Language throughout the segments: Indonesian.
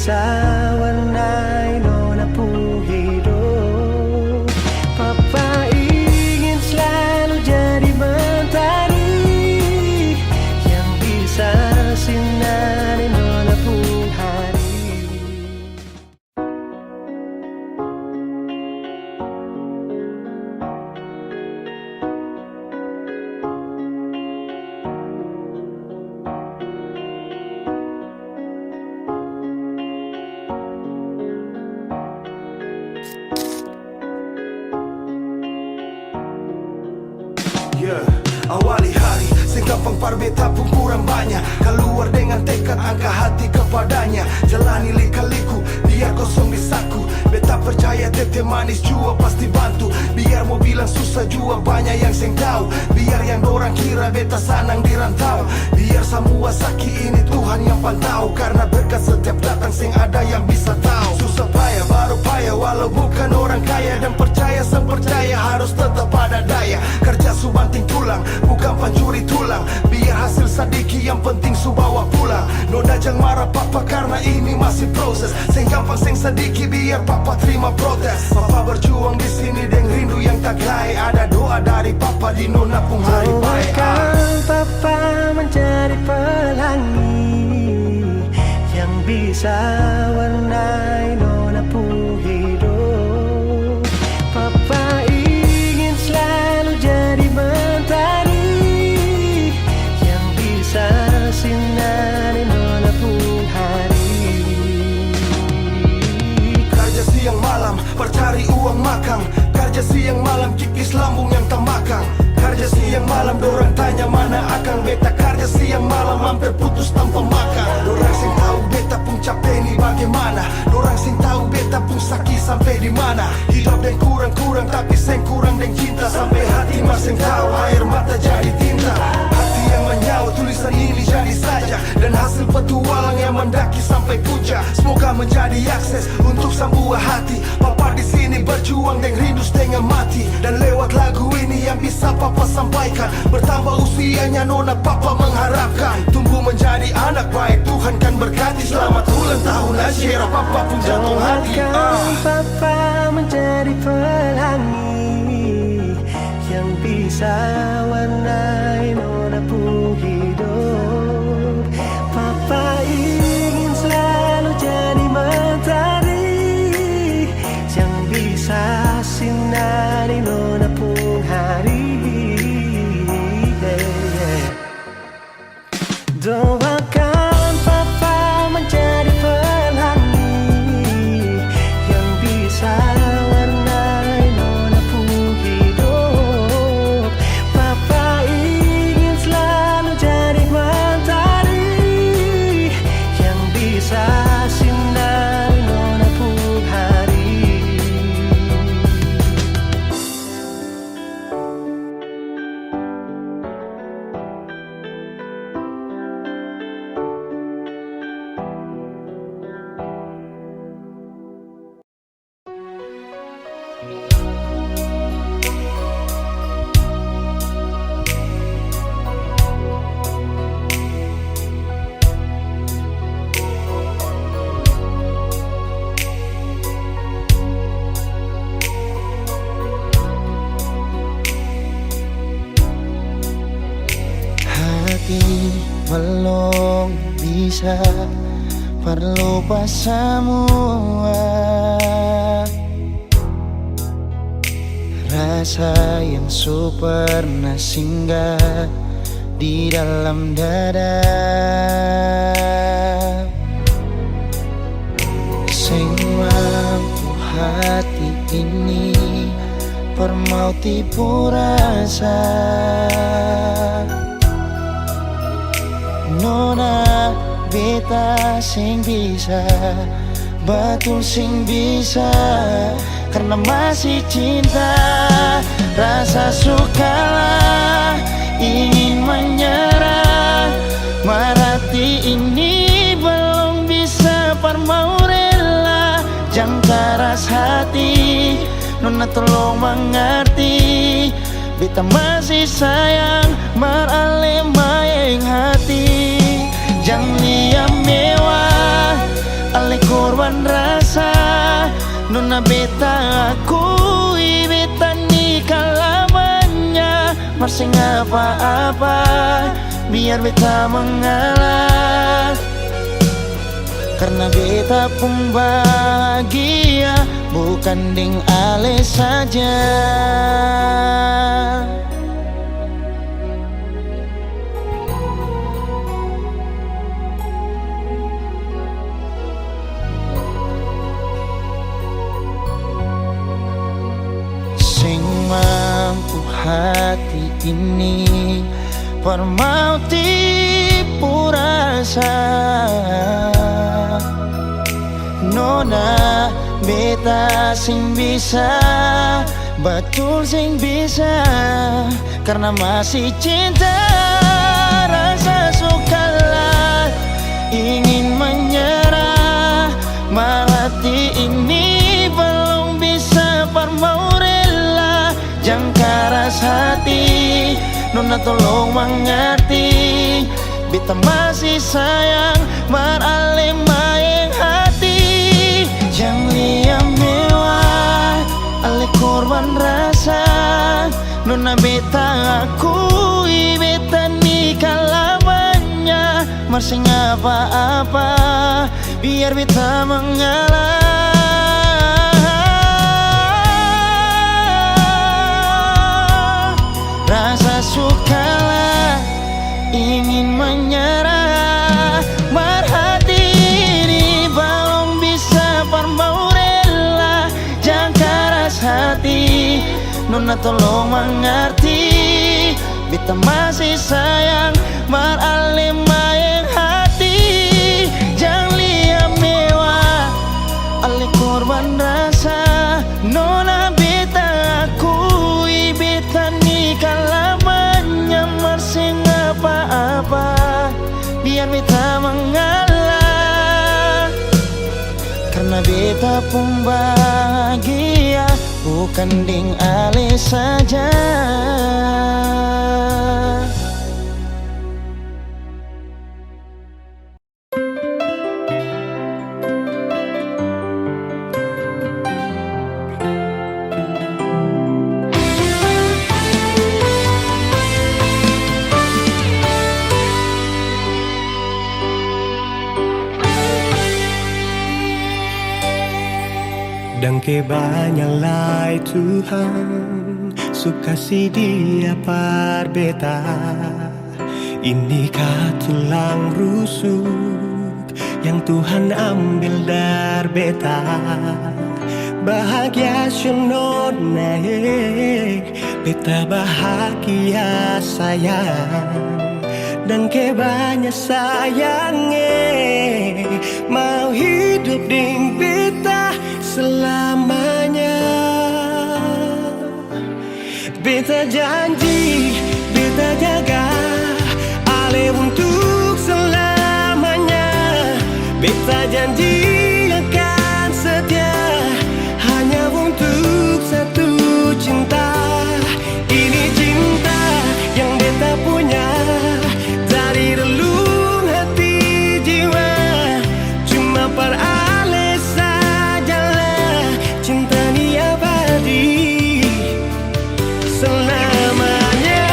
bisa warnai nona pun hidup. Papa ingin selalu jadi mentari yang bisa sinari nona pun hari. Awali hari, segampang parbeta pun kurang banyak. Keluar dengan tekad, angkat hati kepadanya. Jalani lika-liku, biar kosong di saku. Beta percaya tete manis jua pasti bantu. Biar mau bilang susah jua banyak yang seng tahu. Biar yang dorang kira beta sanang di rantau. Biar semua sakit ini Tuhan yang pantau. Karena berkat setiap datang seng ada yang bisa tahu. Susah payah baru payah walau bukan orang kaya. Dan percaya sempercaya harus tetap ada daya. Kerja subanting tulang, bukan pencuri tulang. Biar hasil sadiki yang penting su bawa pulang. Noda jangan marah papa karena ini masih proses. Seng gampang seng sedikit biar papa terima protes. Papa berjuang di sini dengan rindu yang tak lain. Ada doa dari papa di nona pun hari baik. Doakan papa menjadi pelangi yang bisa warnai nona pun hidup. Papa ingin selalu jadi mentari yang bisa sinari nona pun hari. Kerja siang malam, percari uang makan. Kerja siang malam, kikis lambung yang tak makan. Kerja siang malam, dorang tanya mana akan. Beta kerja siang malam, hampir putus tanpa makan. Dorang sing tahu beta pun capek ni bagaimana. Dorang sing tahu beta pun sakit sampai di mana. Hidup dan kurang-kurang, tapi seng kurang dan cinta. Sampai hati masing tahu air mata jadi tinta. Hati yang menyaut tulisan ini jadi saja. Dan hasil petualang yang mendaki sampai puncak. Semoga menjadi akses untuk semua hati. Papa di sini berjuang dan rindu setengah mati. Dan lewat lagu ini yang bisa papa sampaikan. Bertambah usianya nona papa mengharapkan tumbuh menjadi anak baik, Tuhan kan berkati. Selamat ulang tahun Asyira, papa pun jatuh hati. Doakan papa menjadi pelangi yang bisa warnai nona pun hidup. Papa ingin selalu jadi mentari yang bisa sinari nona pun hari. Doakan papa menjadi pelangi yang bisa warnai nona pun hidup. Papa ingin selalu jadi mentari yang bisa sinari nona pun hari. Hati belum bisa perlupa semua. Rasa yang pernah singgah di dalam dada. Sing mampu hati ini permauti rasa. Nona beta sing bisa, betul sing bisa. Karena masih cinta, rasa sukalah ingin menyerah. Marati ini belum bisa parmau rela. Jangan keras hati, nona tolong mengerti. Beta masih sayang, merale mayang hati. Jangan liam mewah, aleku Masing apa-apa biar beta mengalah, karena beta pun bahagia bukan ding ale saja. Sing mampu hati ini permauti purasa, nona beta sing bisa, betul sing bisa, karena masih cinta. Rasa sukalah ingin menyerah, hati ini belum bisa parmau rela. Jangan keras hati, nona tolong mengerti, beta masih sayang marale maeng hati. Jangan liam mewah ale korban rasa, nona beta akui beta nikah lamanya. Masing apa-apa biar beta mengalah, rasa sukalah ingin menyerah, marhati ini belum bisa parmau rela. Jangan keras hati, nona tolong mengerti, beta masih sayang marale maeng hati. Jangan liam mewah ale korban rasa, nona beta akui beta nikah lamanya. Masing apa-apa biar beta mengalah, karena beta pun bahagia bukan ding ale saja. Dan kebanyalah Tuhan suka si dia par beta. Ini tulang rusuk yang Tuhan ambil dari beta. Bahagia syono naik, beta bahagia sayang. Dan kebanyak sayangnya mau hidup ding beta selamanya. Beta janji, beta jaga ale untuk selamanya. Beta janji akan setia hanya untuk satu cinta. Ini cinta yang beta punya dari relung hati jiwa. Cuma per ale sajalah cinta ni abadi selamanya.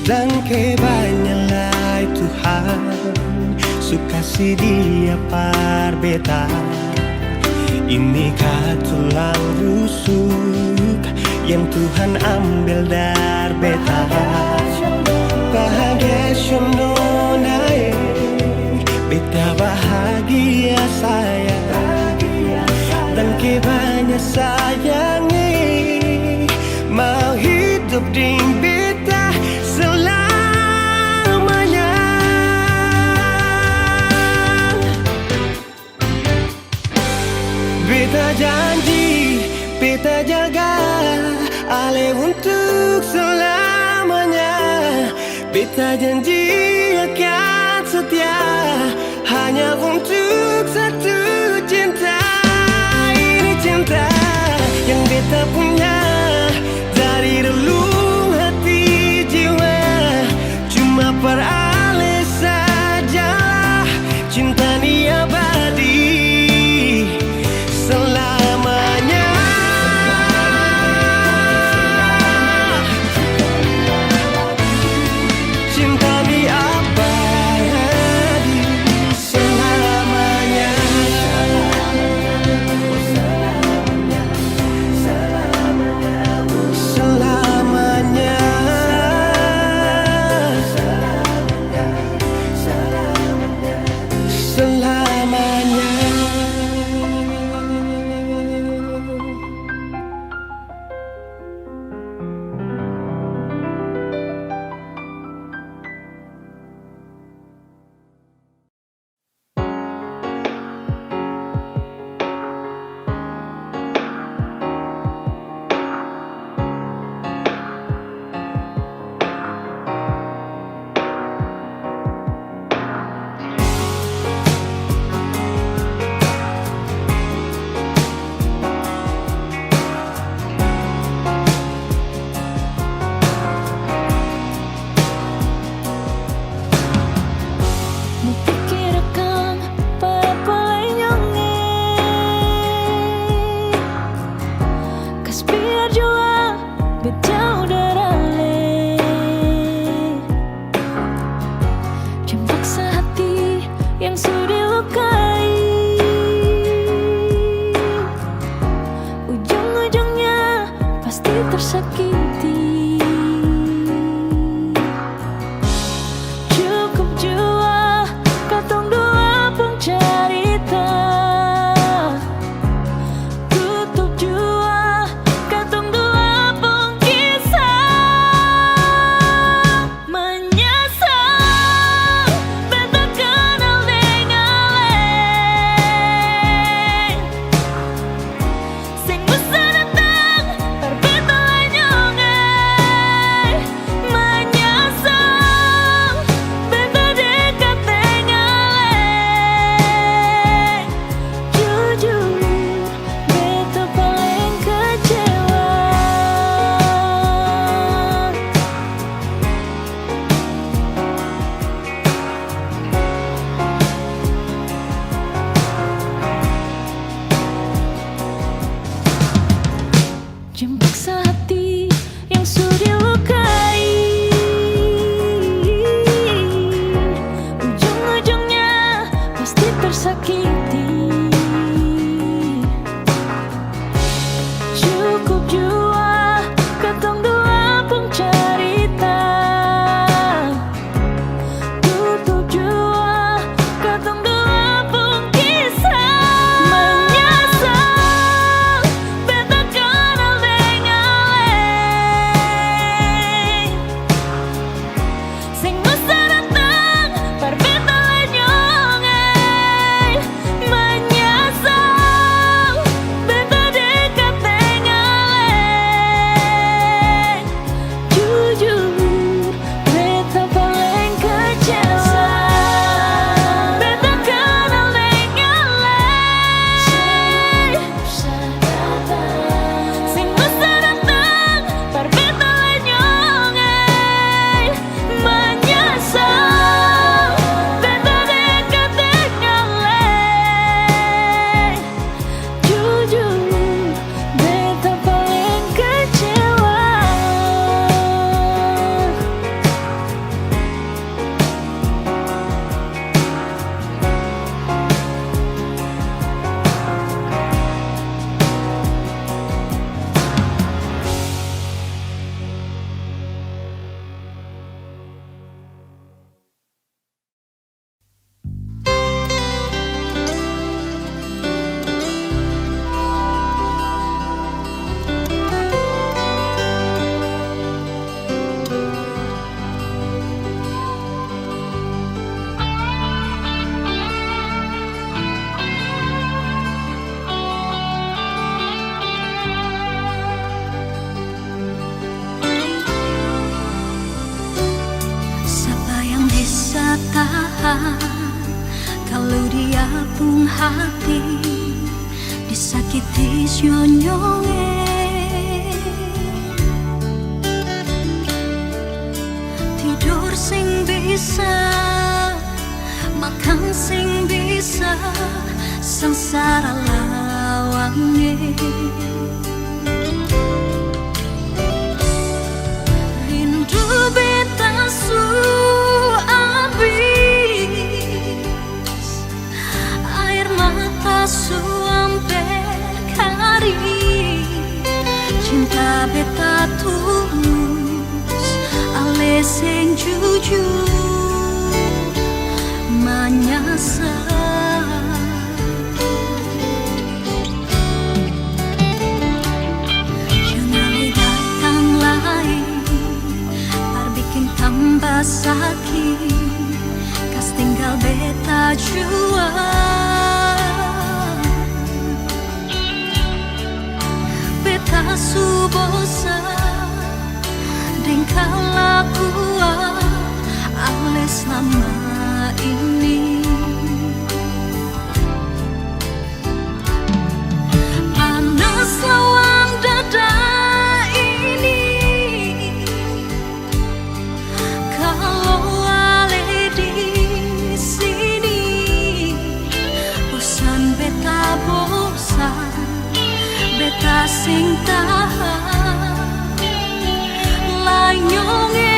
Dan kebanyalah Tuhan suka si dia par beta. Ini tulang rusuk yang Tuhan ambil dari beta. Bahagia syono naik, beta bahagia sayang. Dan kebanyak sayangnya mau hidup ding beta selamanya. Beta janji, beta jaga ale untuk selamanya. Beta janji akan setia hanya untuk satu cinta. Ini cinta yang beta punya dari relung hati jiwa. beralih sajalah. Cinta ni abadi selamanya. Cinta ni abadi selamanya. Selamanya. Kalau dia pun hati disakiti nyonyonge, tidur sing bisa bisa makan sing bisa sengsara lawange. Rindu beta su abis, air mata su amper kari, cinta beta tulus ale sing jujur menyesal. Jangan datang lagi, par bikin tambah sakit, kas tinggal beta jua. Beta su bosan dengan kelakuan ale selama ini. Panas lawang dada ini, kalau ale di sini. Bosan beta bosan, beta sing tahan lanyonge.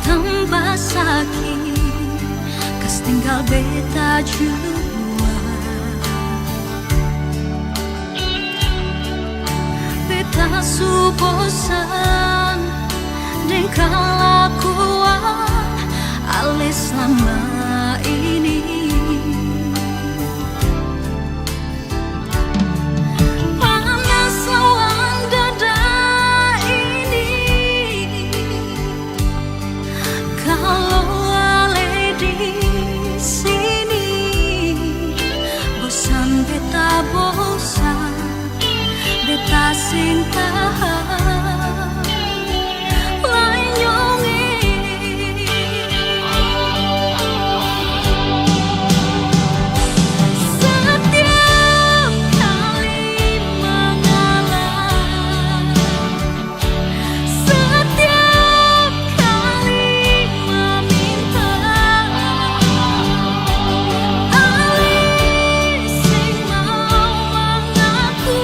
Tambah sakit, kas tinggal beta jua. Beta su bosan dengan kelakuan ale selama ini. Panas lawang dada ini, kalau ale di sini. Bosan beta bosan, beta sing tahan lanyonge. Setiap kali mengalah, setiap kali meminta, ale sing mau mengaku,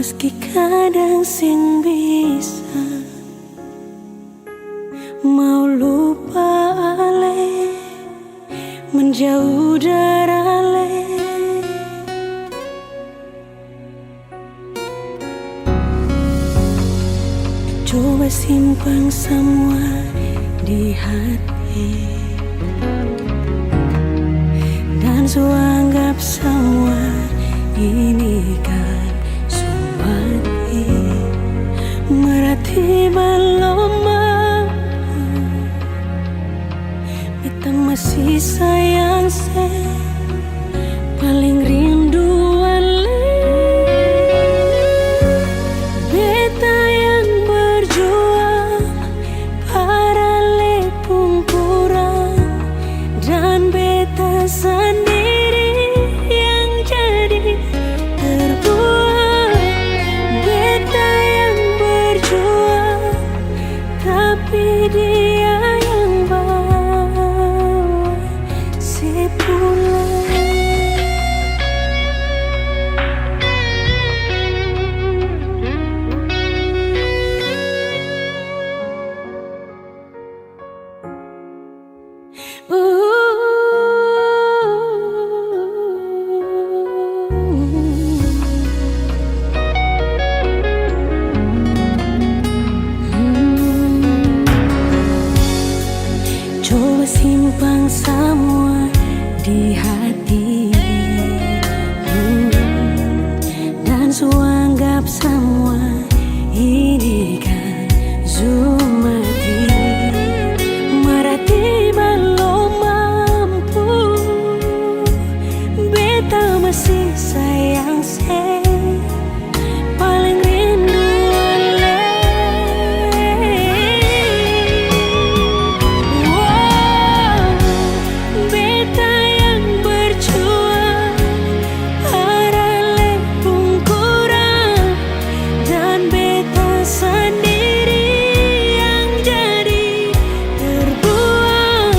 Meski kadang sing bisa mau lupa ale, menjauh dari ale. Coba simpan semua di hati dan anggap semua ini kan sumati. Merati belum mampu, beta masih sayang paling rindu ale. Beta yang berjuang, para lepung kurang, dan beta sendiri yang jadi terbuang. Beta yang berjuang, tapi dia yang bawa sepulang. Coba simpan semua di hati, dan anggap semua ini kan zumati. Merati belum mampu, beta masih sayang paling rindu ale. Beta yang berjuang, para lepung kurang, dan beta sendiri yang jadi terbuang.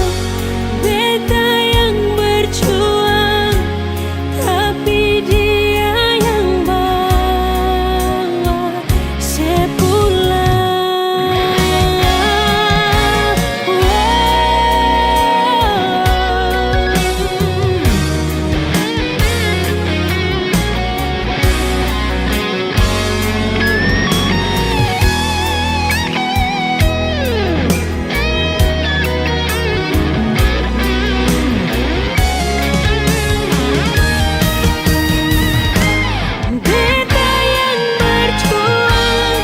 Beta yang berjuang, tapi dia yang bawa sepulang. Beta yang berjuang,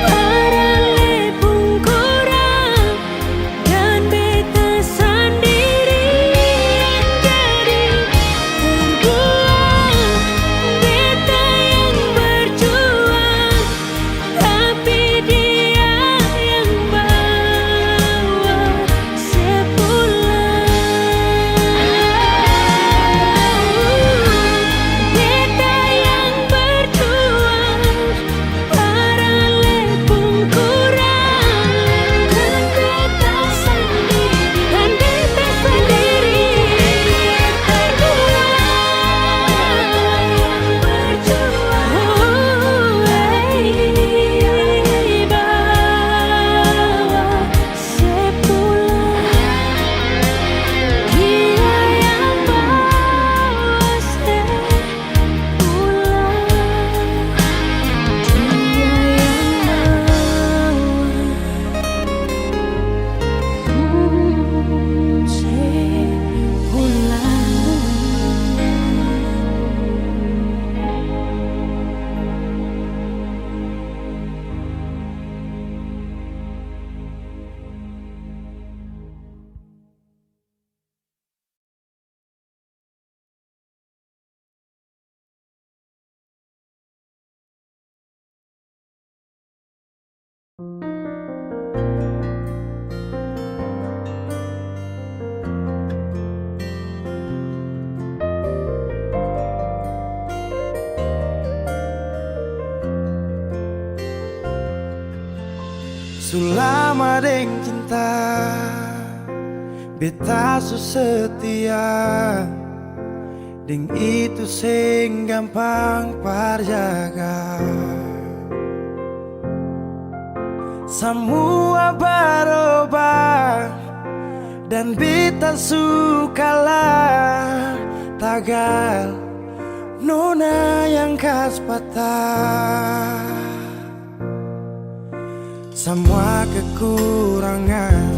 para lepung kurang, dan beta sendiri yang jadi terbuang. Beta yang berjuang, tapi dia yang bawa sepulang. Beta yang berjuang, para lepung kurang, dan beta sendiri terbuang. Berjuang, bawa sepulang. Dia yang bawa Selama deng cinta, beta su setia, Ding itu sing gampang parjaga. Semua berubah dan beta sukalah tagal nona yang khas patah. Semua kekurangan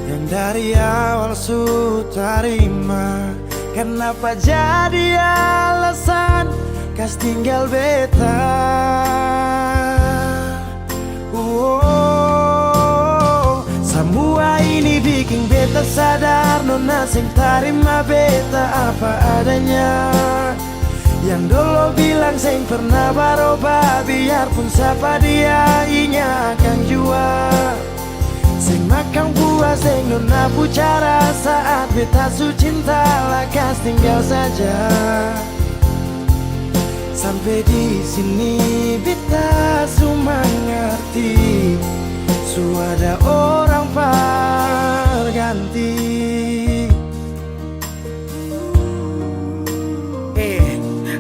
yang dari awal su terima, kenapa jadi alasan kas tinggal beta? Semua ini bikin beta sadar nona sing tarima beta apa adanya. Yang dulu bilang sing pernah berubah, biarpun siapa dia inya akan jua. Sing makan buah sing nona bicara saat beta su cinta lakas tinggal saja. Sampai di sini beta su mengerti, su ada orang berganti.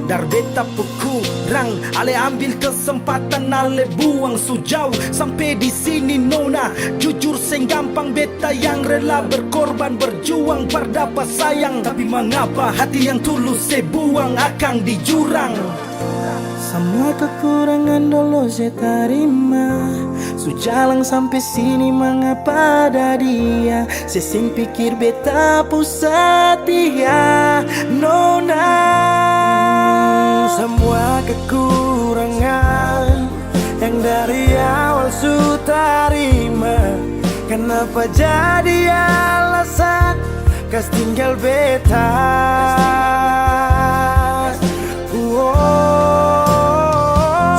Dar beta kurang, ale ambil kesempatan, ale buang sujau. Sampai di sini nona, jujur sing gampang beta yang rela berkorban berjuang berdapat sayang. Tapi mengapa hati yang tulus saya buang akan di jurang? Semua kekurangan dulu saya terima, su jalan sampai sini mengapa ada dia. Saya sing pikir beta pusat dia nona. Semua kekurangan yang dari awal su terima, kenapa jadi alasan kas tinggal beta?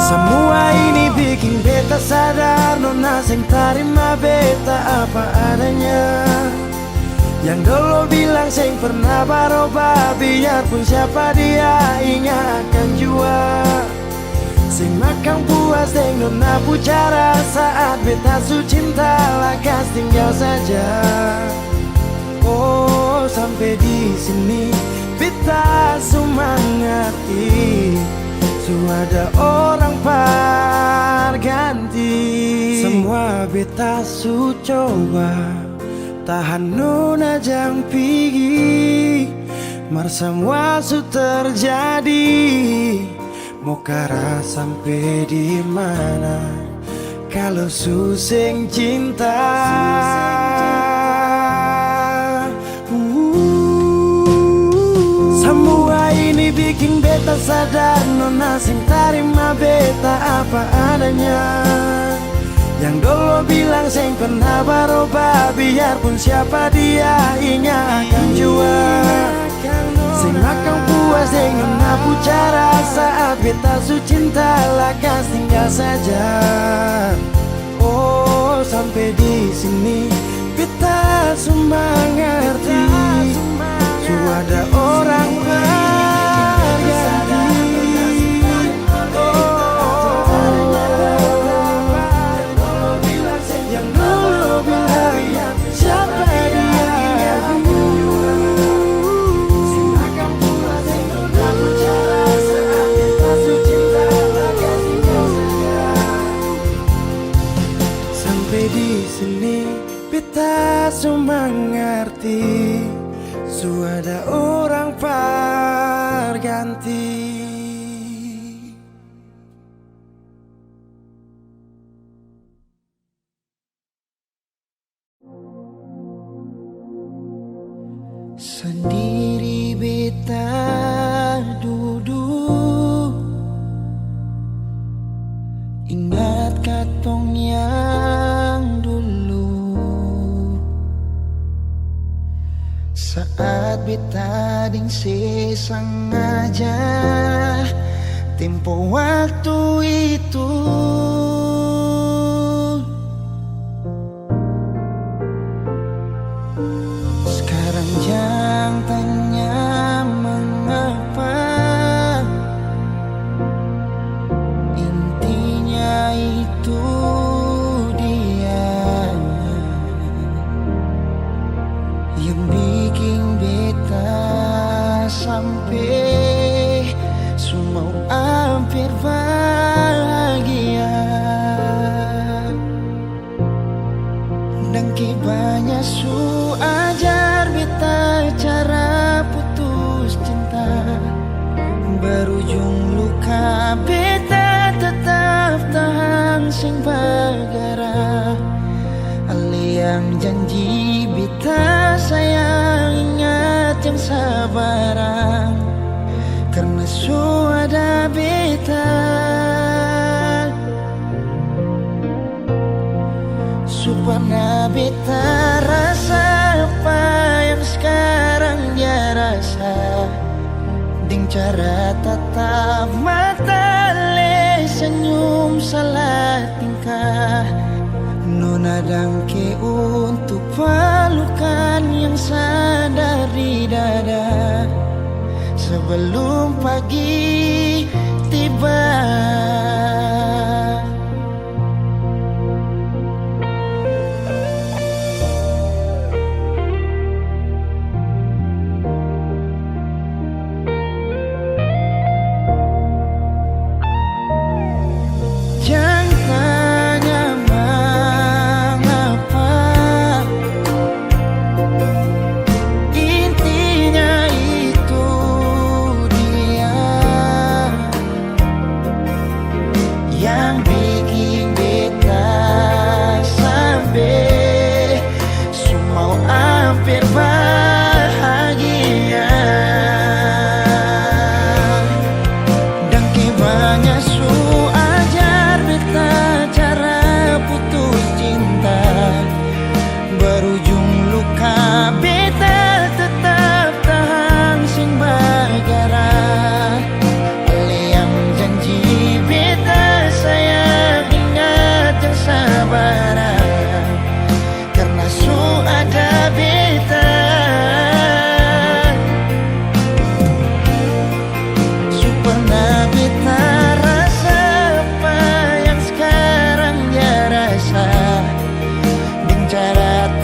Semua ini bikin beta sadar nona sing terima beta apa adanya. Yang dulu bilang sing pernah berubah, biarpun siapa dia ingat akan jua. Sing makan puas sing nona bicara saat beta su cinta lakas tinggal saja. Oh sampai di sini beta su mengerti, su ada orang berganti. Semua beta su coba tahan nona jang pigi, mar semua su terjadi. Mau kara sampai di mana kalau su sing cinta? Semua ini bikin beta sadar nona sing terima beta apa adanya. Yang dulu bilang sing pernah berubah, biarpun siapa dia inya akan jua. Sing makan puas sing nona bicara saat beta su cinta lakas tinggal saja. Oh sampai di sini beta su mengerti, su ada orang berganti. Beta su mengerti, su ada orang berganti. Sendiri beta duduk, ingat katong yang dulu. Saat beta ding sengaja tempo waktu itu. Sekarang jangan tanya mengapa, intinya itu dia yang bikin beta sampai sing bagara. Ali yang janji beta sayang, ingat yang sabarang, karena suada beta. Supaya beta rasa apa yang sekarang dia rasa, ding cara tatap mata le senyum salah tingkah. Nona dangke untuk pelukan yang sadar di dada sebelum pagi tiba.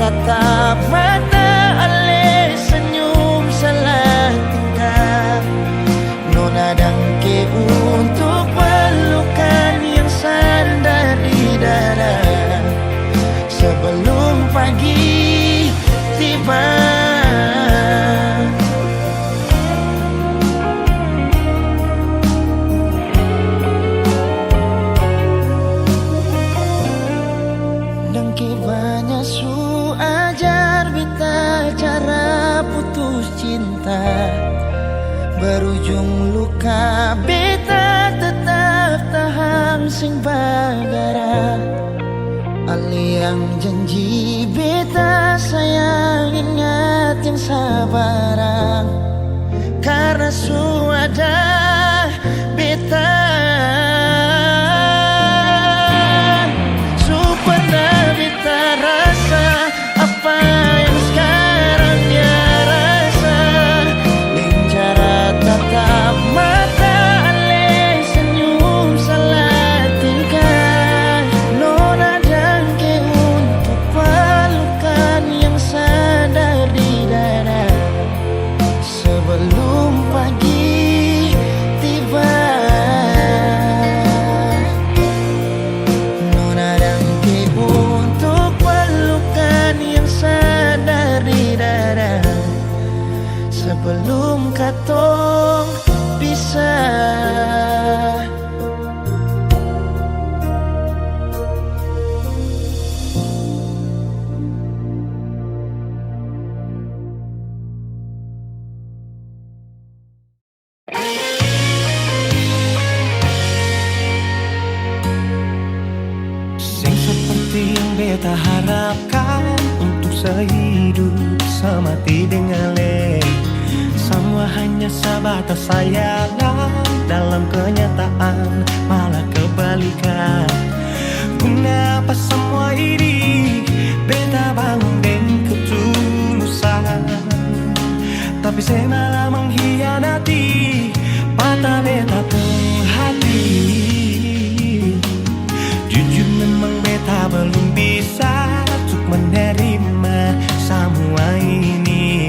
Tatap mata ale senyum salah tingkah. Nona dangke untuk pelukan yang sandar di dada sebelum pagi tiba. Dangke banyak ajar beta cara putus cinta, berujung luka beta tetap tahan sing bagara. Ali yang janji beta sayang, ingat yang sabarang, karena suada beta. Supaya beta rasa apa yang sekarang dia rasa, dengan cara tatap mata ale senyum salah tingkah. Nona dangke untuk pelukan yang sadar di dada sebelum pagi tiba. Nona dangke untuk pelukan yang sadar di dada sebelum katong pisah. Sing seperti yang beta harapkan, untuk sehidup semati dengan le. Semua hanya sebatas sayangan, dalam kenyataan malah kebalikan. Guna apa semua ini? Beta bangun dengan ketulusan, tapi saya malah mengkhianati mata beta pun hati. Jujur memang beta belum bisa untuk menerima semua ini.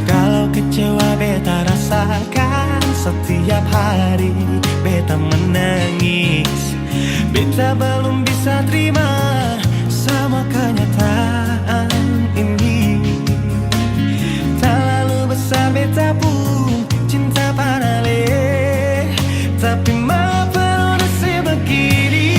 Kalau kecewa beta rasakan setiap hari, beta menangis. Beta belum bisa terima sama kenyataan ini. Terlalu besar beta pun cinta padale, tapi maaf perlu nasib begini.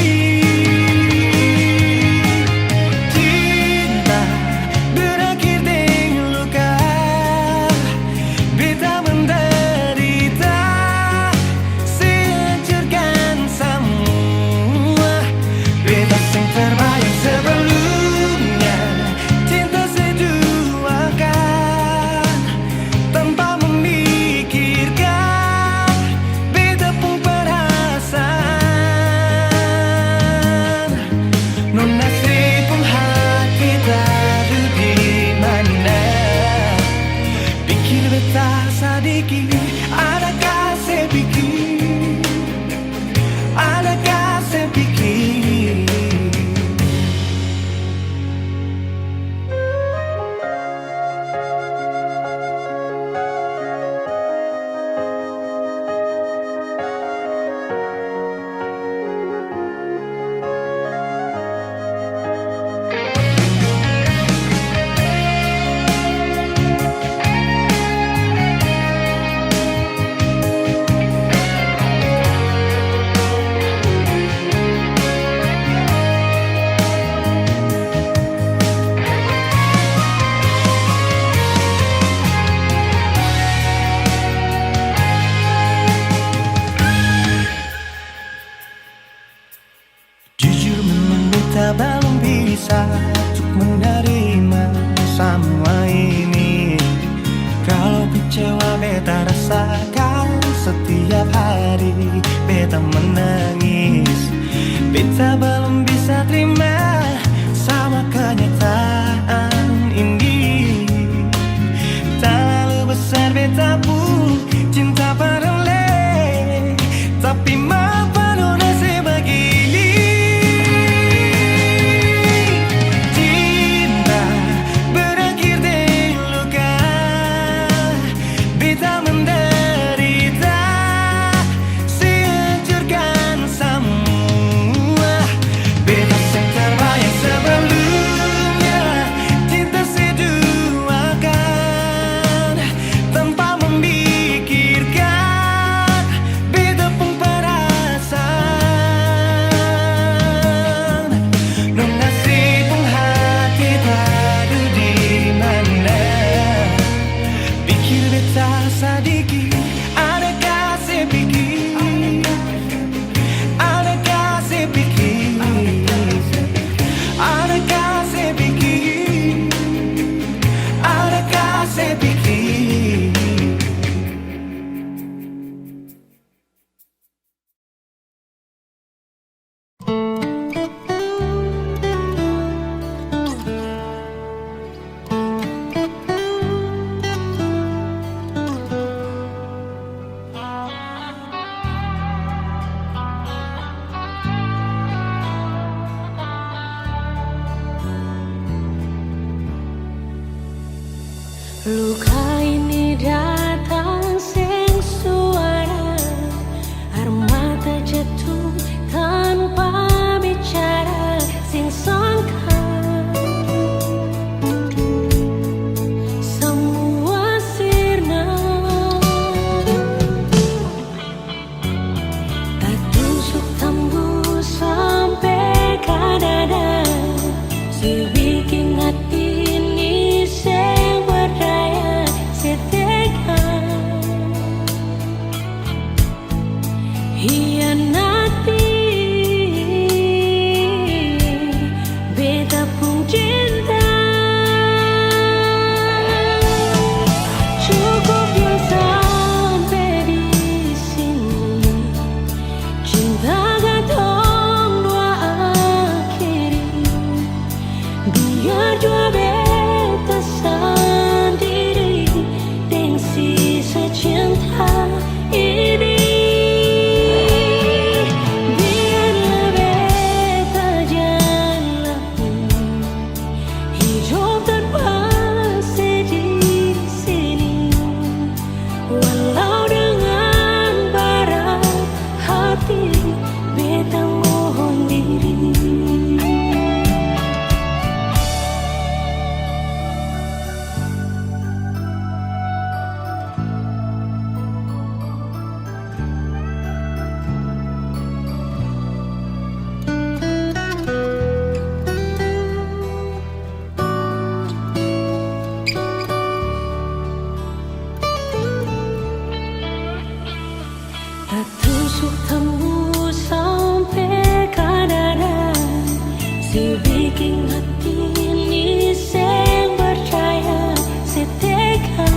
bisa untuk menerima semua ini. Kalau kecewa beta rasakan setiap hari, beta menangis. Beta belum bisa terima sama kenyataan ini. Terlalu besar beta pun cinta paralel, tapi mengapa nasib begini? Cinta berakhir dengan luka, beta menderita, sehancurkan semua. Beta yang terbayang sebelumnya, cinta seduakan tanpa memikirkan beta pun perasaan. Non nasib pun hati tadu di mana, pikir beta sedikit, adakah saya pikir, adakah saya pikir, adakah saya pikir, adakah saya pikir. Luka ini datang sing suara, air mata jatuh tanpa bicara, sing sangka semua sirna. Tak tusuk tembus sampai ke dada, si bikin hati ini sing berdaya setega. Hianati beta pun cinta, cukup yang sampai di sini. Cinta katong dua akhiri, biar jua beta sendiri dengan sisa cinta ini. Biarlah beta jalani hidup tanpa sedih di sini, walau dengan berat hati beta mohon diri. Tak tusuk tembus sampai ke dada, si bikin hati ini sing percaya setega.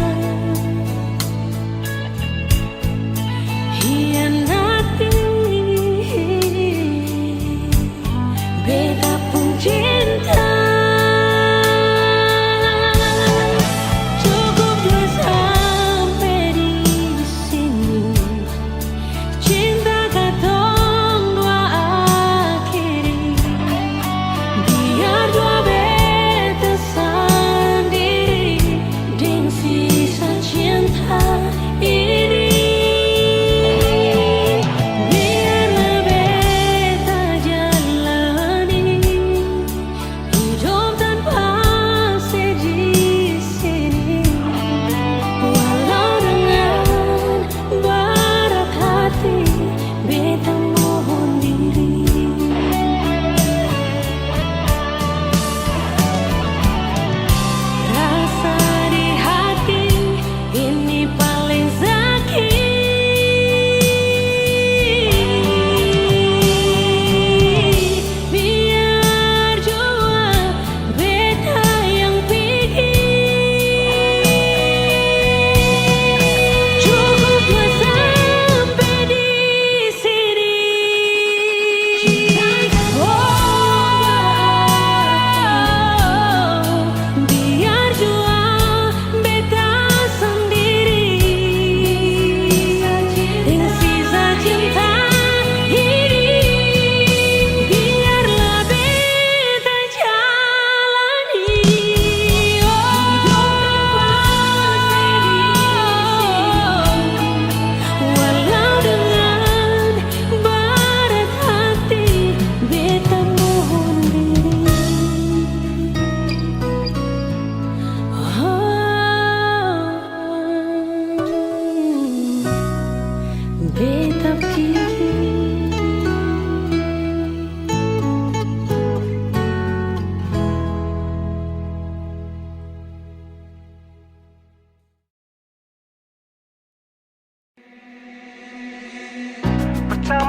Hianati beta pun cinta, cukup dia sampai di sini. Cinta katong dua akhiri, biar dua beta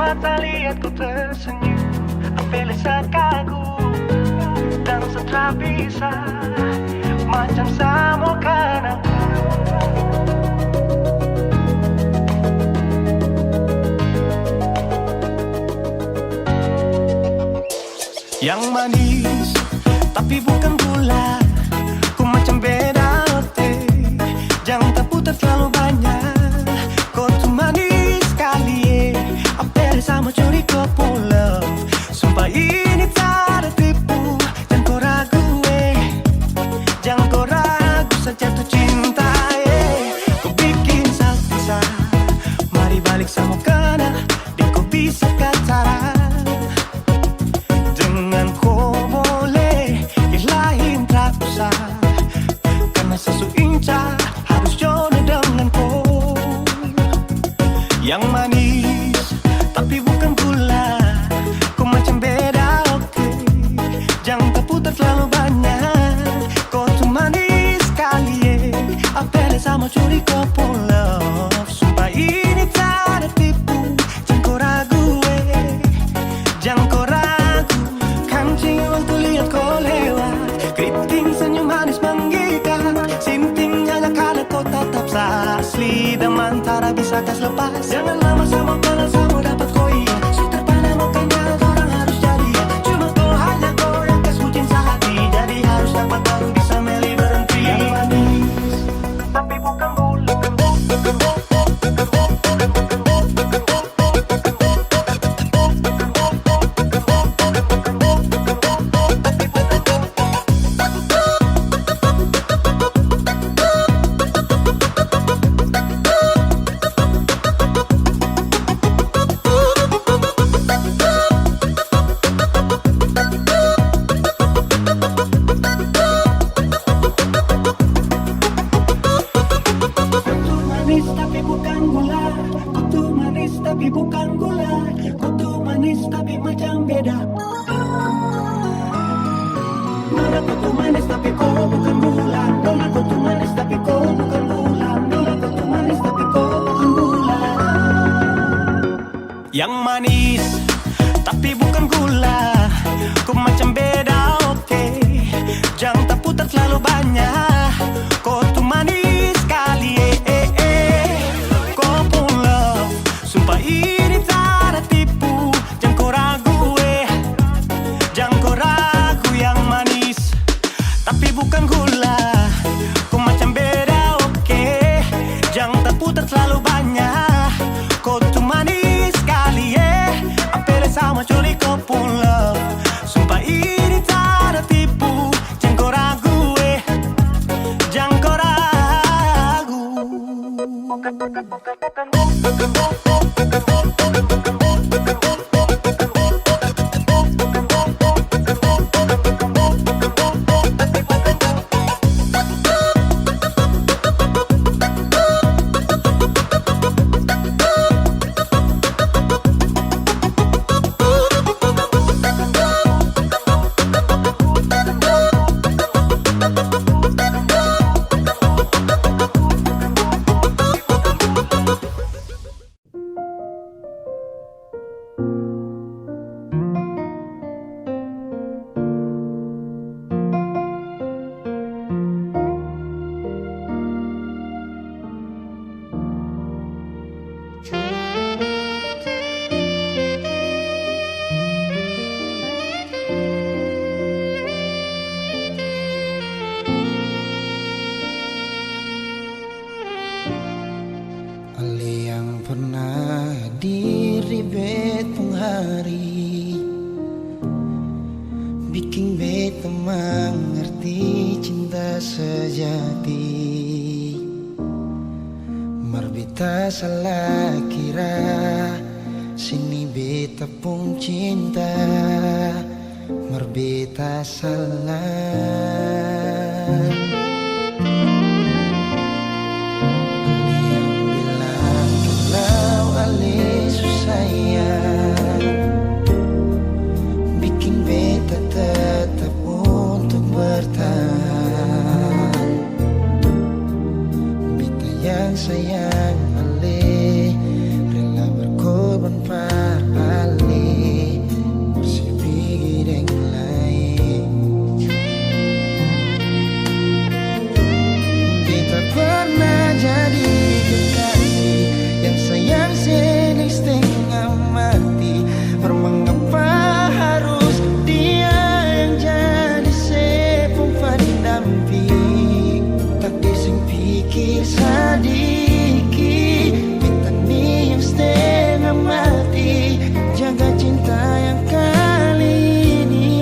mata lihatku tersenyum, ambil sekagum dan setelah bisa macam sama kan aku. Yang manis tapi bukan gula, ku macam beda ote. Jangan terputar terlalu banyak, kau tuh manis sekali. Apel sama curi kau pulau, sumpah ini tak ada tipu. Jangan kau ragu, jangan kau ragu saja tuh cinta. Kau bikin salsa, mari balik sama kena, dan kau bisa katakan. Karena sesu inca harus jodoh denganku. Yang manis tapi bukan gula, kau macam beda oke. Jangan terputar terlalu banyak, kau tuh manis sekali. Apel sama curi kau pulau, sumpah ini tak ada tipu. Jangan kau ragu, jangan kau ragu. Kancing waktu lihat kau lewat, keriting senyum manis menggigit, sintingnya karena kau tetap asli dan mantara bisa kas lepas. Jangan lama sama kenal sama dapat kau iya, su terpana makanya orang harus jadi ya. Cuma kau hanya kau yang kas kucing sehati, jadi harus dapat baru bisa meli berhenti. Yang manis tapi bukan gula. Tapi bukan gula, kau tuh manis tapi macam beda. Nona kau tuh manis tapi kau bukan gula. Nona kau tuh manis tapi kau bukan gula. Nona kau tuh manis tapi kau bukan gula. Yang manis tapi bukan gula, kau macam beda oke. Jangan terputar terlalu banyak, kau tuh manis sekali. Sumpah ini tak ada tipu, jangan kau ragu, jangan kau ragu. Yang manis tapi bukan gula, kau macam beda oke. Jangan terputar terlalu banyak, kau tuh manis sekali. Apel sama curi kau pulau, sumpah ini tak ada tipu. Jangan kau ragu, jangan kau ragu. Bikin beta mengerti cinta sejati. Marbita salah kira, sini beta pun cinta. Marbita salah. Tetap untuk bertahan. Beta yang sayang Ale, rela berkorban par Mengapa harus dia yang jadi sepung pendamping? Takdir sing pikir sadiki, pitani yang setengah mati, jaga cinta yang kali ini.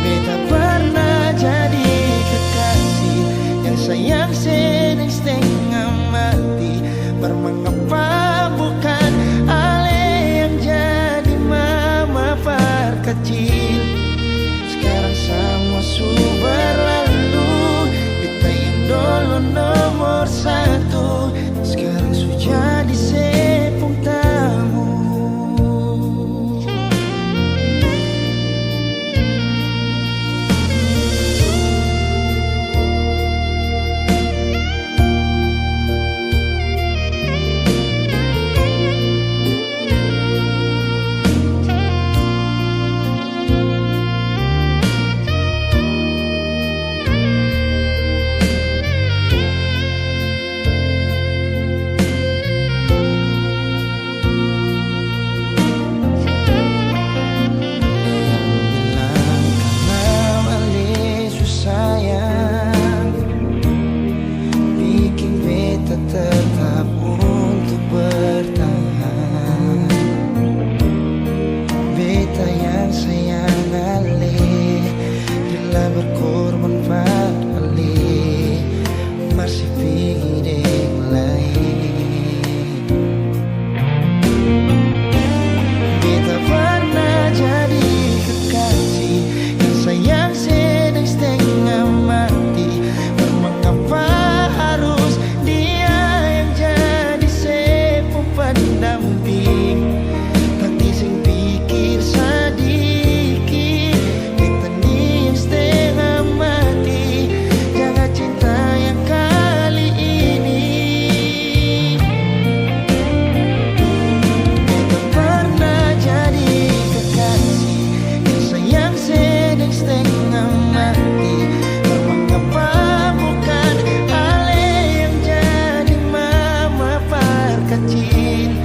Beta pernah jadi kekasih yang sayang sedang setengah mati. Mengapa bukan Ale yang jadi mama perkecil? Sekarang semua sudah berlalu, beta yang dulu nomor satu, sekarang sudah jadi sepung tamu. Tetap untuk bertahan, beta yang sayang Ale, rela berkorban pada Ale, masih pikir yang lain. Beta pernah jadi kekasih yang sayang sedang setengah mati. Mengapa harus pendamping? Takdir sing pikir sadiki, pitani yang setengah mati, jaga cinta yang kali ini. Beta pernah jadi kekasih yang sayang sedang setengah mati. Mengapa bukan Ale yang jadi mama perkecil?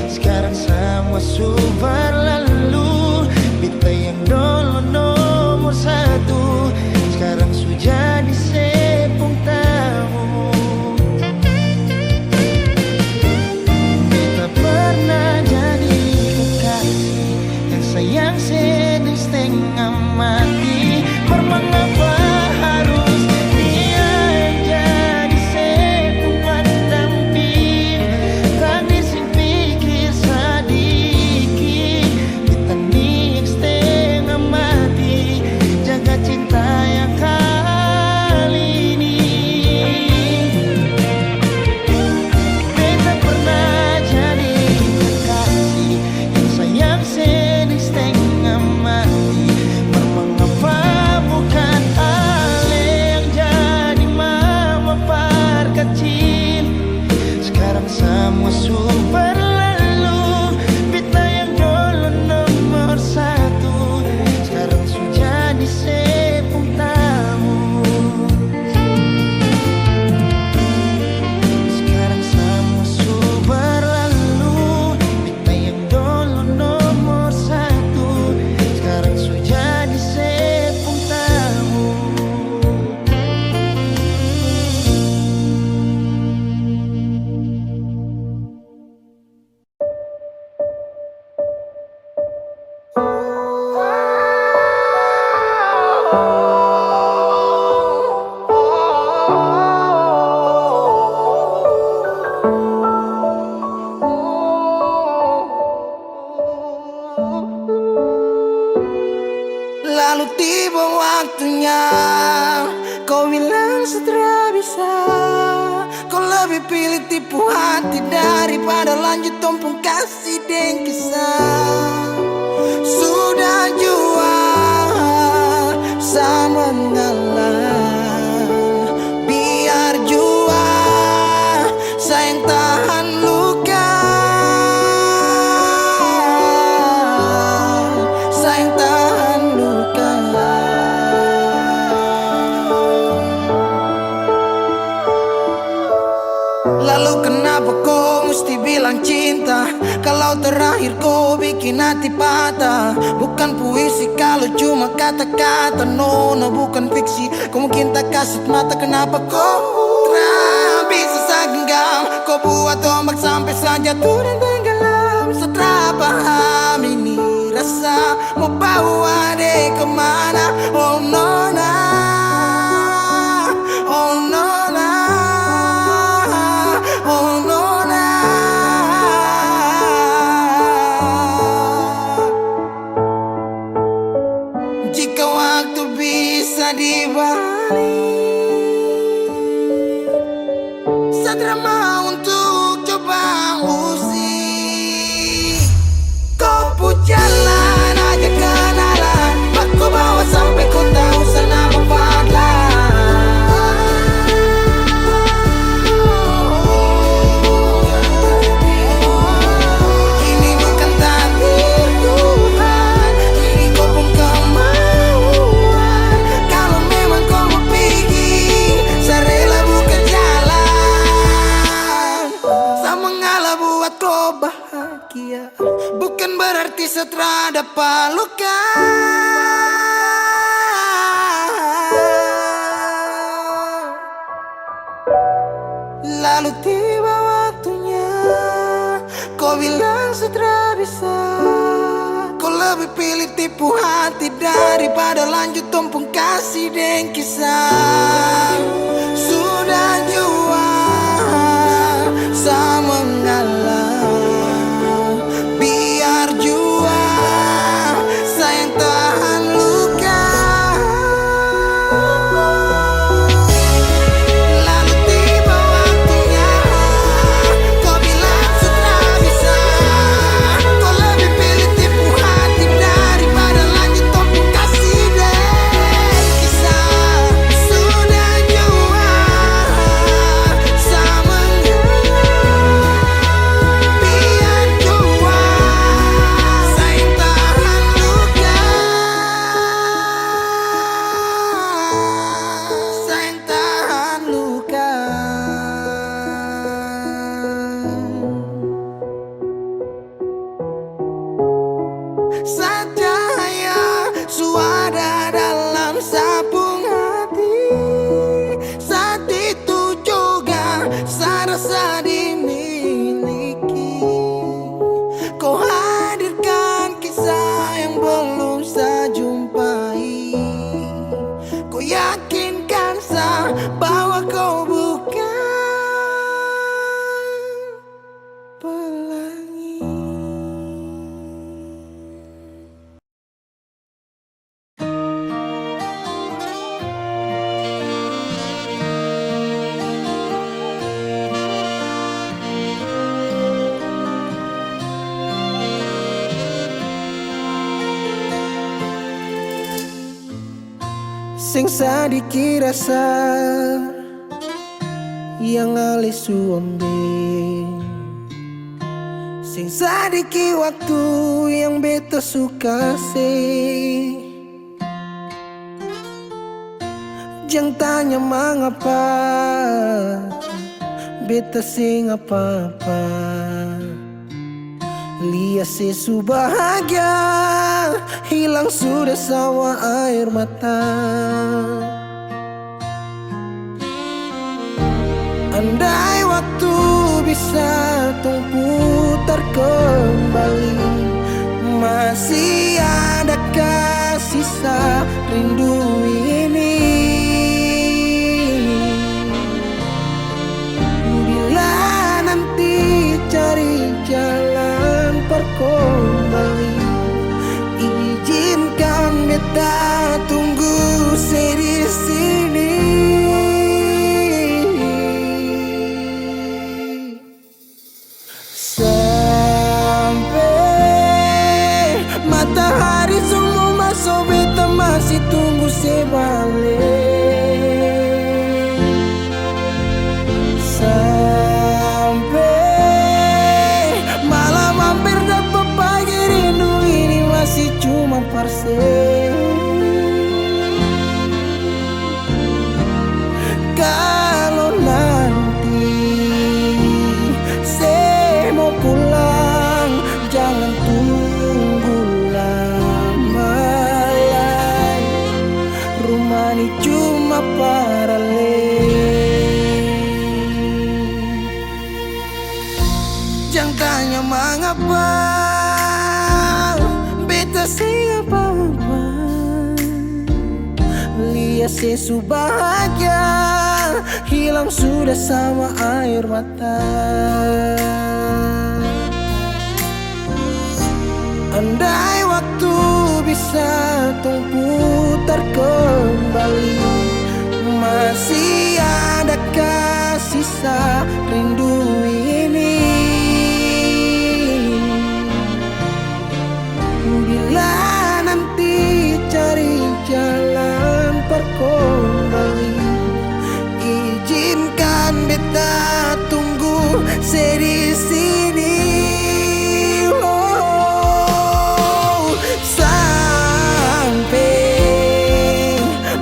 Sekarang semua sudah berlalu, beta yang dulu nomor satu, sekarang sudah jadi sepung tamu. Beta pernah jadi kekasih yang sayang sedang setengah mati. Mengapa harus dia yang jadi sepung pendamping? Takdir sing pikir sadiki, pitani yang setengah mati, jaga cinta yang kali ini. Beta pernah jadi kekasih yang sayang sedang setengah mati. Mengapa bukan Ale yang jadi mama perkecil? Sekarang semua sudah berlalu, beta yang dulu nomor satu, sekarang sudah jadi sepung tamu. Sekarang semua sudah berlalu, beta yang dulu nomor satu, sekarang sudah jadi sepung tamu. Lalu tiba waktunya, kau bilang setelah bisa. Kau lebih pilih tipu hati daripada lanjut tumpung kasih dan kisah. Sudah jual sama ngalah, biar jua sayang tahan luka, sayang tahan luka. Lalu kenapa kau mesti bilang cinta. Kalau terakhir kau bikin hati patah, bukan puisi kalau cuma kata-kata. No, no bukan fiksi, kau mungkin tak kasih mata. Kenapa kau bisa segenggam? Kau buat ombak sampai saja turun tenggelam. Setelah paham ini rasa, mau bawa deh kemana? Oh nona, oh nona, oh nona. Jika waktu bisa dibalik, Satria mau untuk coba usik. Kau pun jalan aja kenalan, aku bawa sampai kau tahu senama Ini bukan takdir Tuhan, ini kau pun kemauan. Kalau memang kau mau pergi, saya rela buka jalan. Saya mengalah buat kau bahagia, bukan berarti setelah dapat luka. Lalu tiba waktunya, kau bilang setelah bisa. Kau lebih pilih tipu hati daripada lanjut tumpung kasih dan kisah. Sudah jua saya mengalah, biar jua saya yang tahan luka. Lalu tiba waktunya, kau bilang sudah bisa. Kau lebih pilih tipu hati daripada lanjut tumpung kasih dan kisah. Sudah jua saya mengalah, biar jua saya yang tahan luka. Saya yang tahan luka. Cahaya suara dalam sabung hati. Saat itu juga saya rasa dimiliki. Kau hadirkan kisah yang belum saya jumpai. Kau yakinkan saya bahwa kau bukan pelangi. Sing sadiki rasa yang alih suambe, sing sadiki waktu yang beta suka se. Jangan tanya mengapa beta sing apa-apa. Lihat sesu bahagia, hilang sudah sawa air mata. Andai waktu bisa tung putar kembali, masih adakah sisa rindu ini? Bila nanti cari jalan kembali, izinkan beta tunggu di sini. Sayang, mengapa beta siapa lihat sesu bahagia hilang sudah sama air mata. Andai waktu bisa tung putar kembali, masih adakah sisa rindu ini? Bila nanti cari jalan kembali, izinkan beta tunggu di sini.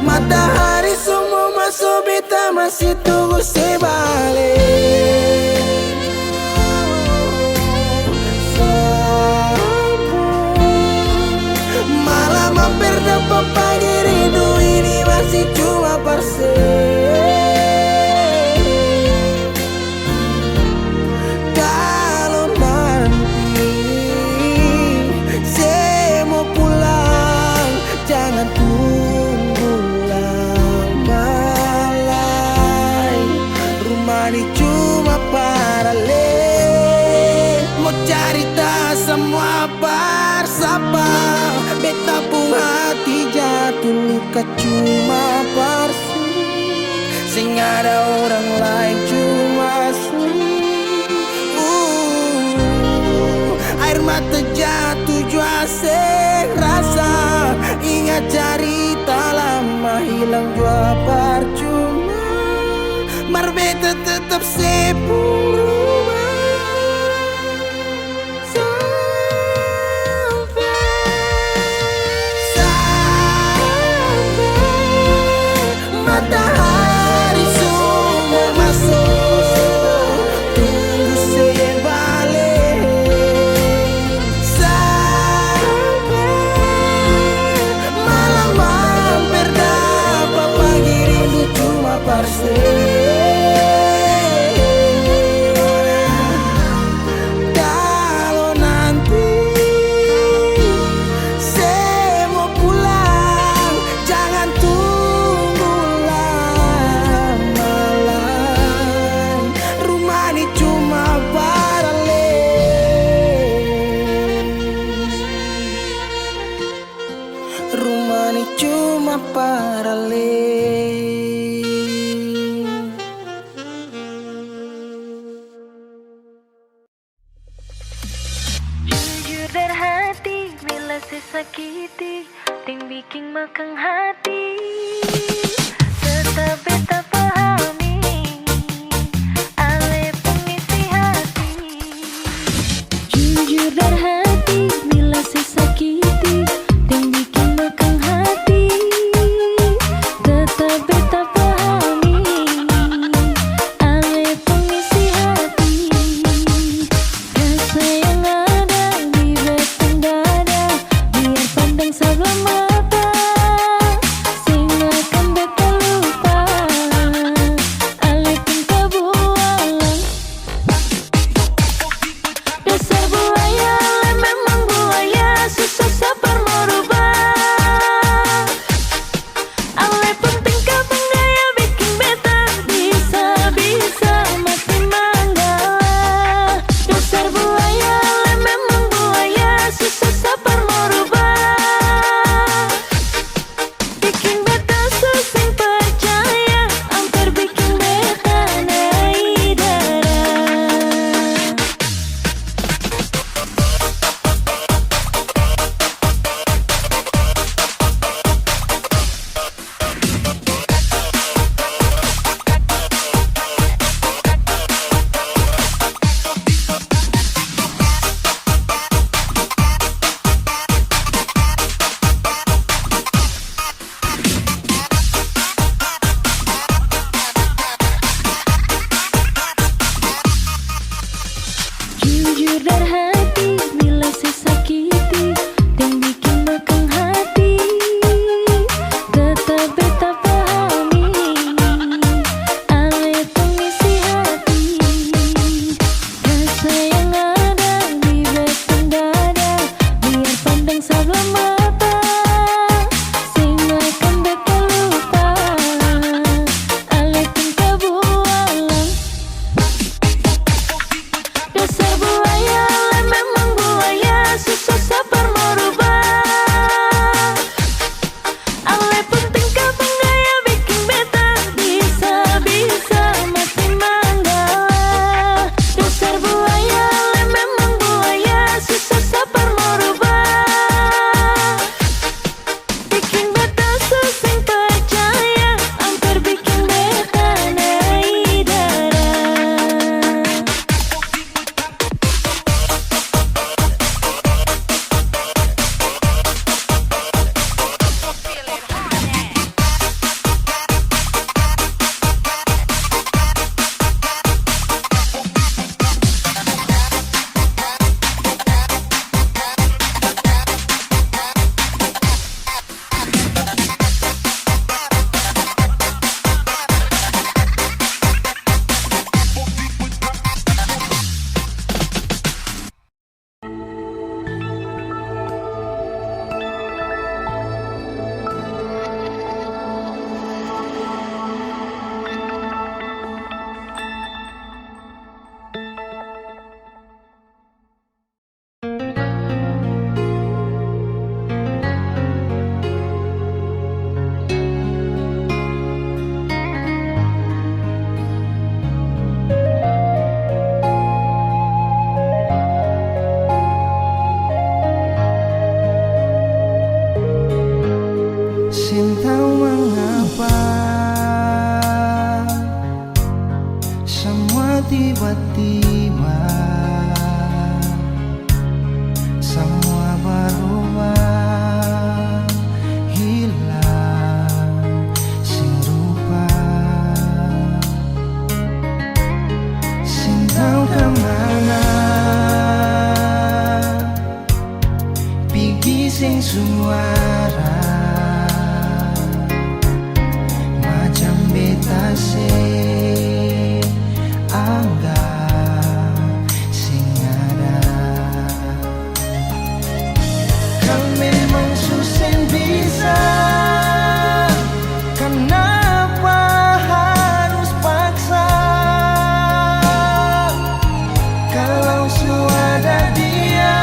Matahari semua masuk beta masih tunggu sebalik. Malam hampir dapat pagi rindu ini masih cuma parse. Kalau nanti saya mau pulang jangan tunggu ini cuma paralel. Mau cerita semua bersapa, beta pun hati jatuh luka cuma parsu. Sing ada orang lain cuma air mata jatuh jua sing rasa. Ingat cerita lama hilang jua percuma. Marbeta tetap sepuluh sampai matahari semua masuk, tunggu saya balik. Sampai malam hampir dapat pagi rindu cuma parse. Rumah ini cuma paralel. Jujur dari hati bila sesakiti ting bikin makan hati. Tetap beta pahami ale pengisi hati. Jujur dari hati bila sesakiti ting bikin makan hati. Tetap beta pahami ale pengisi hati. Rasa yang ada di batang dada biar pandang sebelah mata, sing akan beta lupa ale pun kebuang. Dasar buaya memang buaya susah sabar merubah. Ale pun tingkah penggaya bikin beta bisa-bisa mati manggala. Dasar buaya memang buaya susah sabar merubah. Bikin beta susah percaya, hampir bikin beta naik darah. Jujur dari hati bila sesakiti ting bikin makan hati. Tetap beta pahami ale pengisi hati. Rasa yang ada di suara macam beta se anggap sing ada. Kau memang susah bisa, kenapa harus paksa? Kalau sudah dia,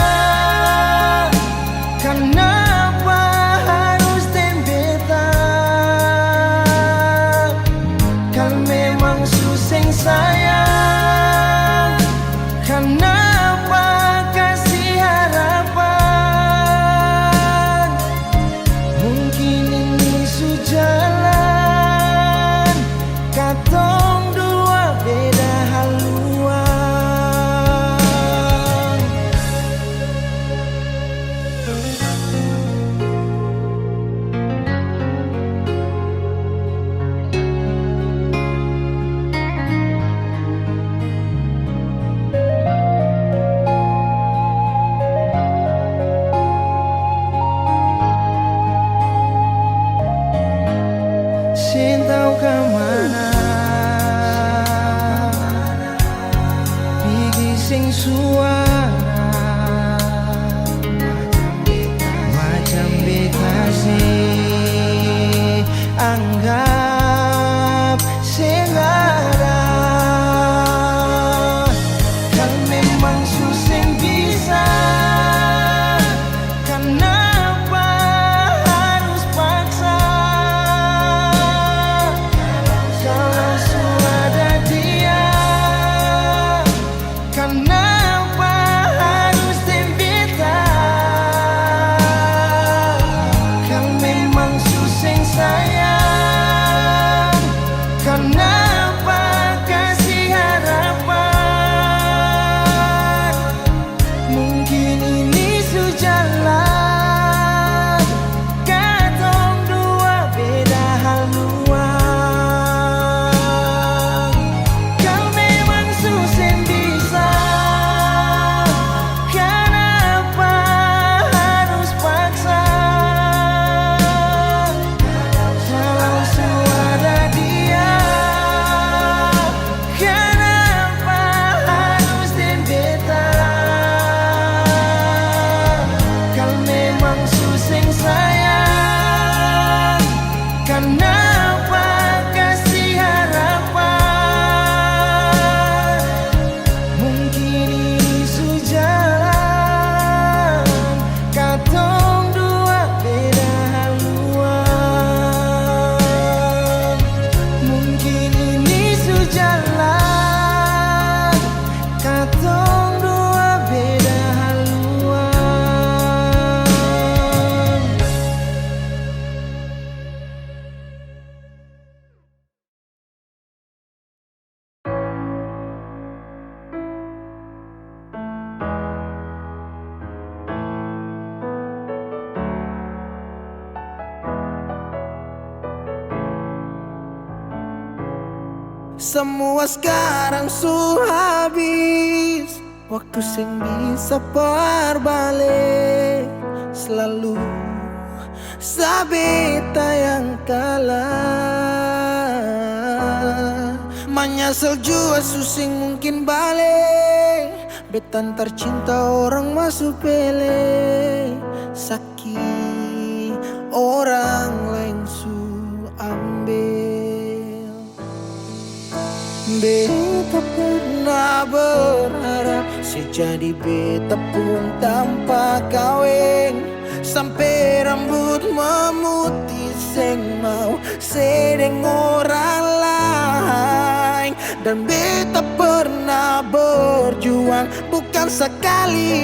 kenapa harus tembetan? Kau memang susah sayang, kenapa kasih harapan? Mungkin ini sujalan, katong dua beda haluan. Sin tahu kemana pergi sing suara macam beta sih anggap sing ada. Kau memang susah bisa, kenapa harus paksa? Kalau sudah dia, kenapa harus tembetan? Kau memang susah sayang, kenapa kasih harapan? Mungkin ini sujalan, katong dua beda haluan. Kau memang susah bisa, kenapa harus paksa? Kalau sudah dia, kenapa harus tembetan? Kau memang susah sayang, kenapa kasih harapan? Mungkin ini sujalan, katong dua beda haluan. Mungkin ini sujalan, katong dua beda haluan. Semua sekarang sudah habis, waktu sing bisa berbalik. Selalu sabeta yang kalah, menyesal jua susing mungkin balik. Betan tercinta orang masuk pele, sakit orang lain su ambil. Beta pernah berharap sejadi beta pun tanpa kawin, sampai rambut memutih seng mau sedeng orang lain. Dan beta pernah berjuang bukan sekali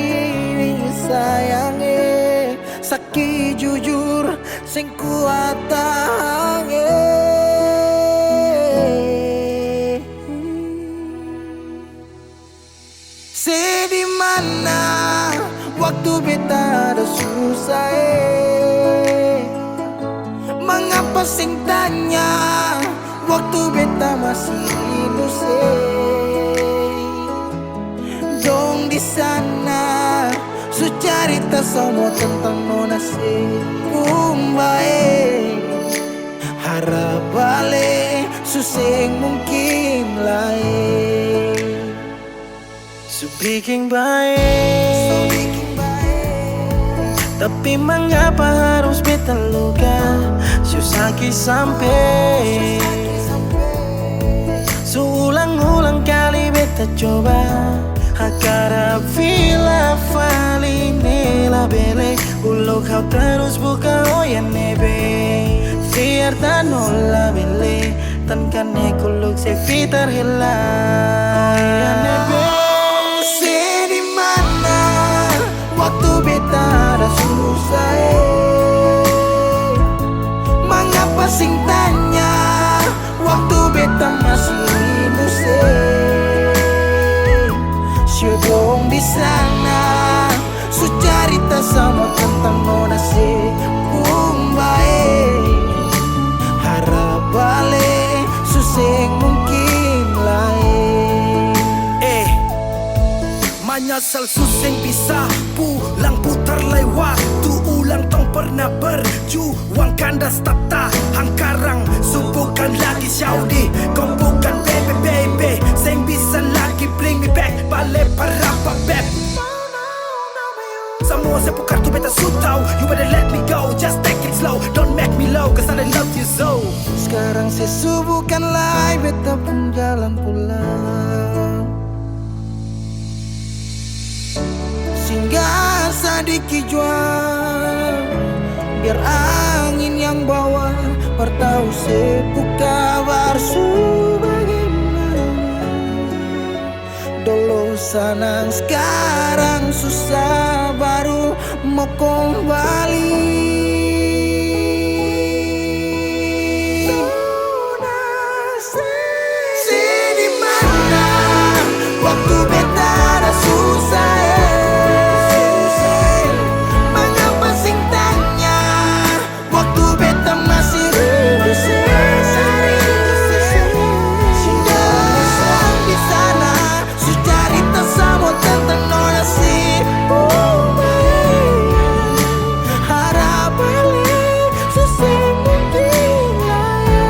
sayangi, sakit jujur sing kuat tahan. Di mana waktu beta ada susah, mengapa sing tanya waktu beta masih hidup dong di sana Su cerita semua tentang nona si kumbae. Harap balik susing mungkin lain. Su bikin baik, tapi mengapa harus beta luka? Su sakit sampai su ulang-ulang kali beta coba. Hakara vila fali nela bele. Ulo kau terus buka oyan nebe. Fiar tanola bele. Tan kane kuluk se fitar hela. Oyan nebe. Di mana waktu beta ada susah mengapa sing tanya waktu beta masih rindu Syedong di sana su cerita sama tentang nona si kumbae. Harap balik susing mungkin lain. Menyesal suseng bisa pulang putar lewat tu ulang tong pernah berjuang kandas tata hangkarang subukan lagi Saudi kau bukan baby sing bisa lagi bring me back balik para beb semua saya pukar tu beta sutau you better let me go just take it slow don't make me low cause I love you so. Sekarang saya subuhkan lagi beta pun jalan pulang. Singgah sadiki jual biar angin yang bawa bertahu sepuh kabar su bagaimana. Dulu senang sekarang susah baru mau kembali. Di mana waktu beta ada susah mengapa sing tanya waktu beta masih rindu Singgah di sana su cerita semua tentang nona si harap balik susah mungkin lain.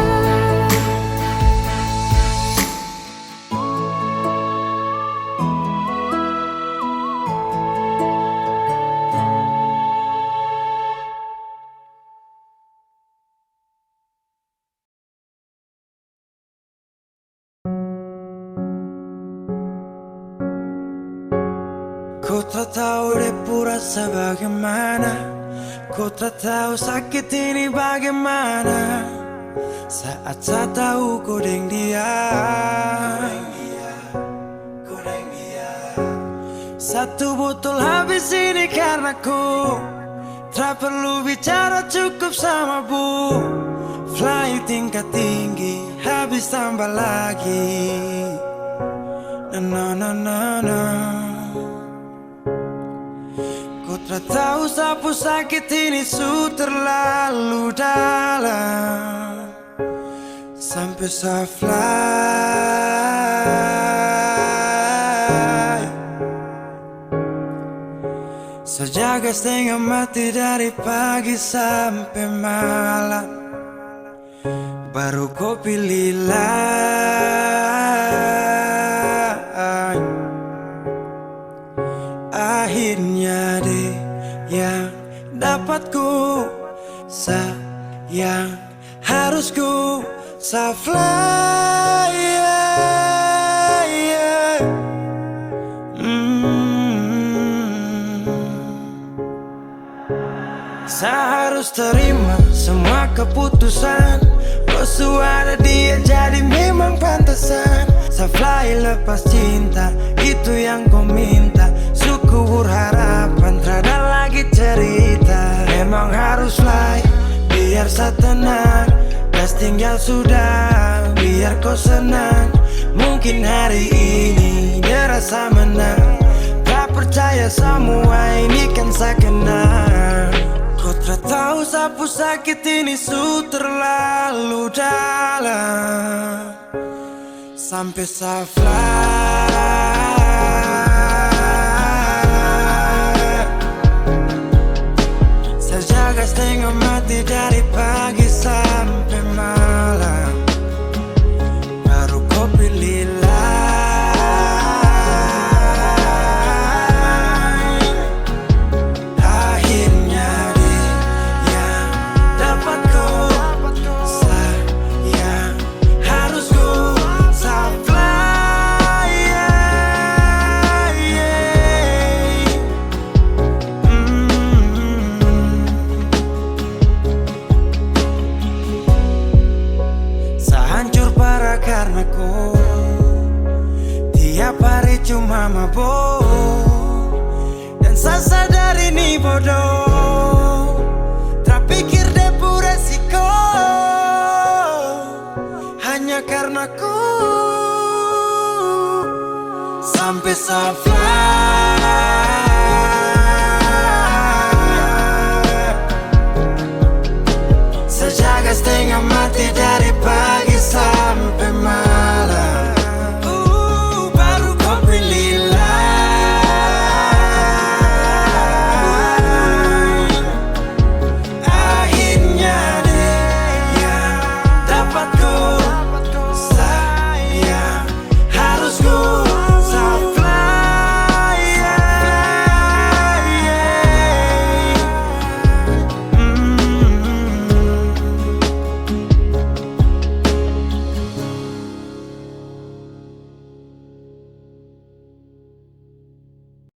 Ku tak tahu depu rasa bagaimana. Ku tak tahu sakit ini bagaimana. Saat saya tahu ku deng dia. Satu botol habis ini karena ku tak perlu bicara cukup sama bu. Fly tingkat tinggi habis tambah lagi. Na na na na. Ku tak tahu sapu sakit ini su terlalu dalam sampai saya fly. Sejaga setengah mati dari pagi sampai malam. Baru kau pilih lain. Akhirnya deh yang dapat ku sayang harus ku fly. Saya harus terima semua keputusan. Kau ada dia jadi memang pantasan. Saya fly lepas cinta, itu yang kau minta. Suku berharapan, terada lagi cerita. Memang harus fly, biar saya tenang. Gas tinggal sudah, biar kau senang. Mungkin hari ini dia rasa menang. Tak percaya semua ini kan saya kenal. Kau tak tahu sapu sakit ini su terlalu dalam sampai saya fly. bodoh, terpikir depu resiko, hanya karena ku sampai safar.